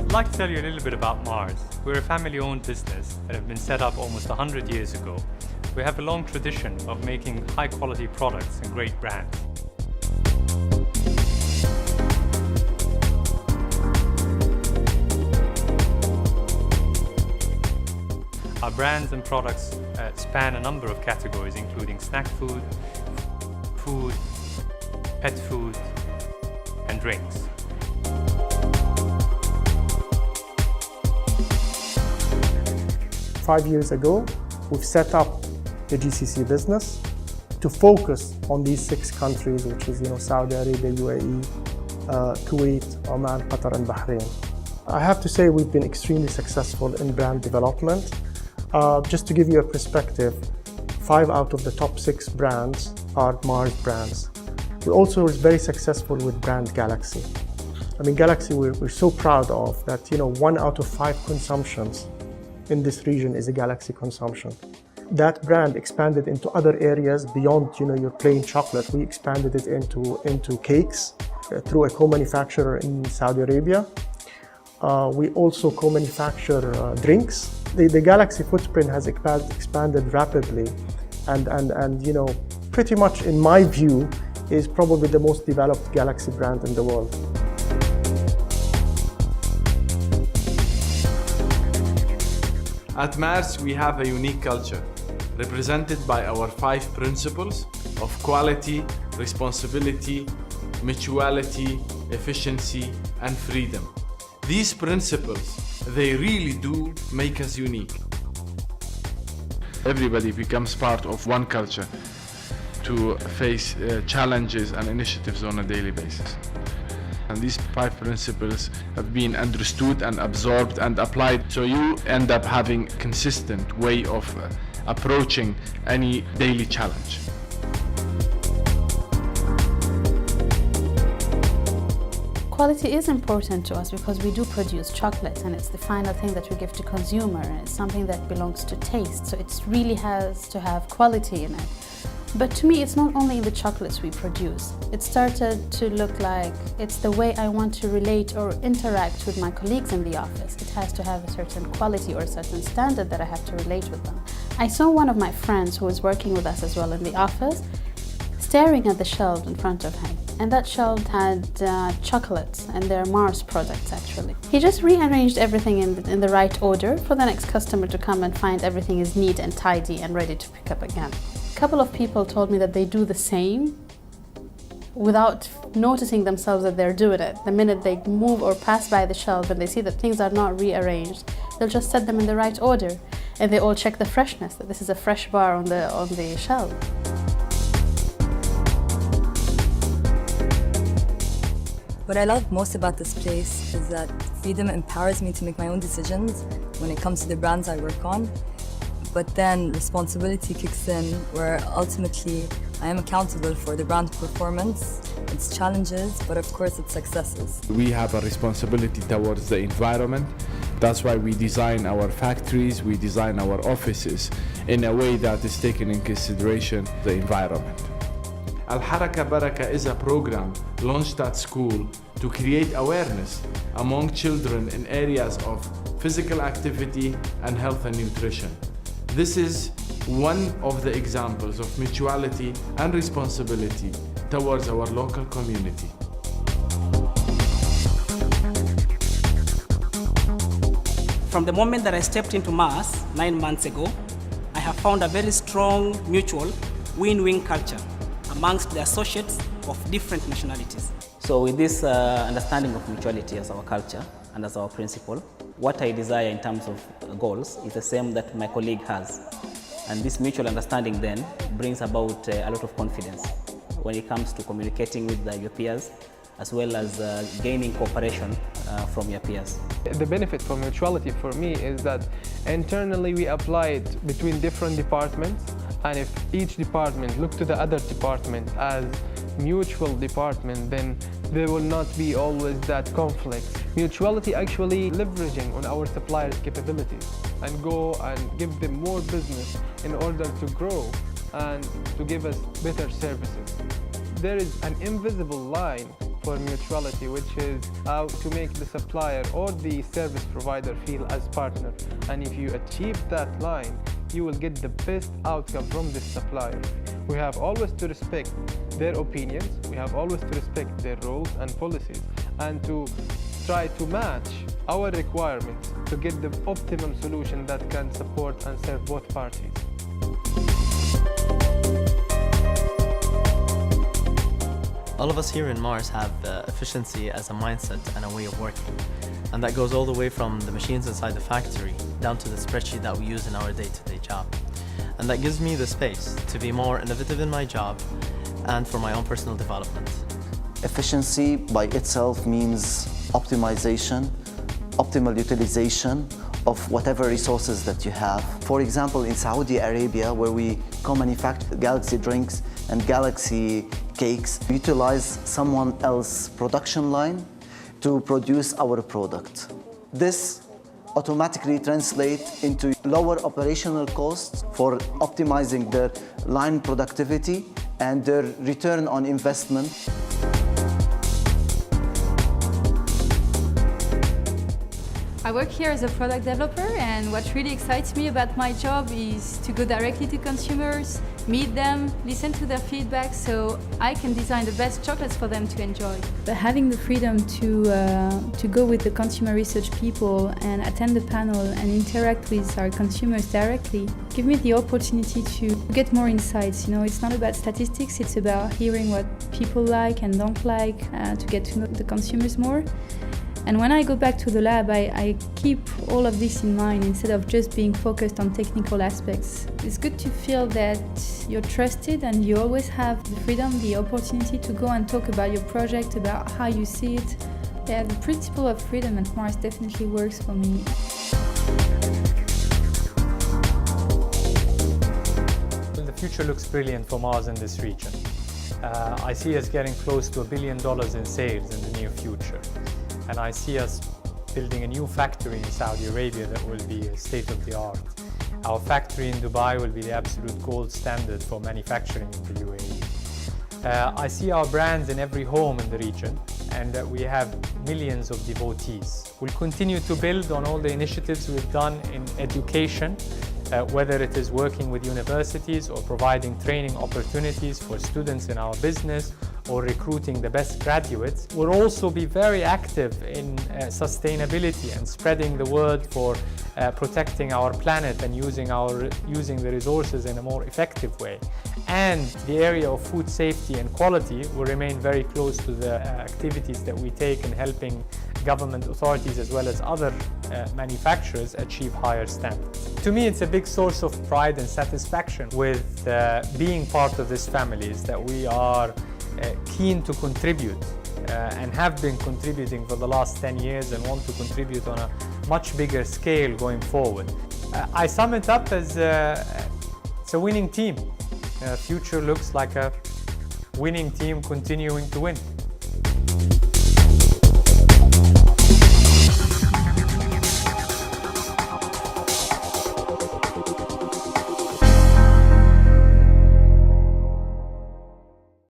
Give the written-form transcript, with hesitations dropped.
I'd like to tell you a little bit about Mars. We're a family-owned business that have been set up almost 100 years ago. We have a long tradition of making high-quality products and great brands. Our brands and products span a number of categories, including snack food, pet food, and drinks. Five years ago, we've set up the GCC business to focus on these 6 countries, which is Saudi Arabia, UAE, Kuwait, Oman, Qatar, and Bahrain. I have to say we've been extremely successful in brand development. Just to give you a perspective, 5 out of the top 6 brands are Mars brands. We're also very successful with brand Galaxy. I mean, Galaxy we're so proud of that 1 out of 5 consumptions in this region is a Galaxy consumption. That brand expanded into other areas beyond your plain chocolate. We expanded it into cakes through a co-manufacturer in Saudi Arabia. We also co-manufacture drinks. The Galaxy footprint has expanded rapidly and pretty much in my view is probably the most developed Galaxy brand in the world. At Mars, we have a unique culture, represented by our 5 principles of quality, responsibility, mutuality, efficiency, and freedom. These principles, they really do make us unique. Everybody becomes part of one culture to face challenges and initiatives on a daily basis. And these 5 principles have been understood and absorbed and applied, so you end up having a consistent way of approaching any daily challenge. Quality is important to us because we do produce chocolate and it's the final thing that we give to consumer and it's something that belongs to taste, so it really has to have quality in it. But to me, it's not only the chocolates we produce. It started to look like it's the way I want to relate or interact with my colleagues in the office. It has to have a certain quality or a certain standard that I have to relate with them. I saw one of my friends who was working with us as well in the office staring at the shelf in front of him. And that shelf had chocolates and their Mars products actually. He just rearranged everything in the right order for the next customer to come and find everything is neat and tidy and ready to pick up again. A couple of people told me that they do the same without noticing themselves that they're doing it. The minute they move or pass by the shelf and they see that things are not rearranged, they'll just set them in the right order. And they all check the freshness, that this is a fresh bar on the shelf. What I love most about this place is that freedom empowers me to make my own decisions when it comes to the brands I work on. But then responsibility kicks in where ultimately I am accountable for the brand performance, its challenges, but of course its successes. We have a responsibility towards the environment. That's why we design our factories, we design our offices in a way that is taking in consideration the environment. Al-Haraka Baraka is a program launched at school to create awareness among children in areas of physical activity and health and nutrition. This is one of the examples of mutuality and responsibility towards our local community. From the moment that I stepped into Mars 9 months ago, I have found a very strong mutual win-win culture amongst the associates of different nationalities. So with this understanding of mutuality as our culture and as our principle, what I desire in terms of goals is the same that my colleague has. And this mutual understanding then brings about a lot of confidence when it comes to communicating with your peers, as well as gaining cooperation from your peers. The benefit for mutuality for me is that internally we apply it between different departments And if each department look to the other department as mutual department, then there will not be always that conflict. Mutuality actually leveraging on our suppliers' capabilities and go and give them more business in order to grow and to give us better services. There is an invisible line for mutuality, which is how to make the supplier or the service provider feel as partner. And if you achieve that line, you will get the best outcome from this supplier. We have always to respect their opinions, we have always to respect their roles and policies, and to try to match our requirements to get the optimum solution that can support and serve both parties. All of us here in Mars have efficiency as a mindset and a way of working. And that goes all the way from the machines inside the factory down to the spreadsheet that we use in our day-to-day job. And that gives me the space to be more innovative in my job and for my own personal development. Efficiency by itself means optimization, optimal utilization of whatever resources that you have. For example, in Saudi Arabia, where we co-manufacture Galaxy drinks and Galaxy cakes, we utilize someone else's production line to produce our product. This automatically translates into lower operational costs for optimizing their line productivity and their return on investment. I work here as a product developer, and what really excites me about my job is to go directly to consumers, meet them, listen to their feedback so I can design the best chocolates for them to enjoy. But having the freedom to go with the consumer research people and attend the panel and interact with our consumers directly give me the opportunity to get more insights. You know, it's not about statistics, it's about hearing what people like and don't like, to get to know the consumers more. And when I go back to the lab, I keep all of this in mind instead of just being focused on technical aspects. It's good to feel that you're trusted and you always have the freedom, the opportunity to go and talk about your project, about how you see it. Yeah, the principle of freedom at Mars definitely works for me. The future looks brilliant for Mars in this region. I see us getting close to $1 billion in sales in the near future. And I see us building a new factory in Saudi Arabia that will be state-of-the-art. Our factory in Dubai will be the absolute gold standard for manufacturing in the UAE. I see our brands in every home in the region, and we have millions of devotees. We'll continue to build on all the initiatives we've done in education, whether it is working with universities or providing training opportunities for students in our business or recruiting the best graduates. We'll also be very active in sustainability and spreading the word for protecting our planet and using the resources in a more effective way. And the area of food safety and quality will remain very close to the activities that we take in helping government authorities as well as other manufacturers achieve higher standards. To me, it's a big source of pride and satisfaction with being part of this family, is that we are keen to contribute and have been contributing for the last 10 years and want to contribute on a much bigger scale going forward. I sum it up as it's a winning team. Future looks like a winning team continuing to win.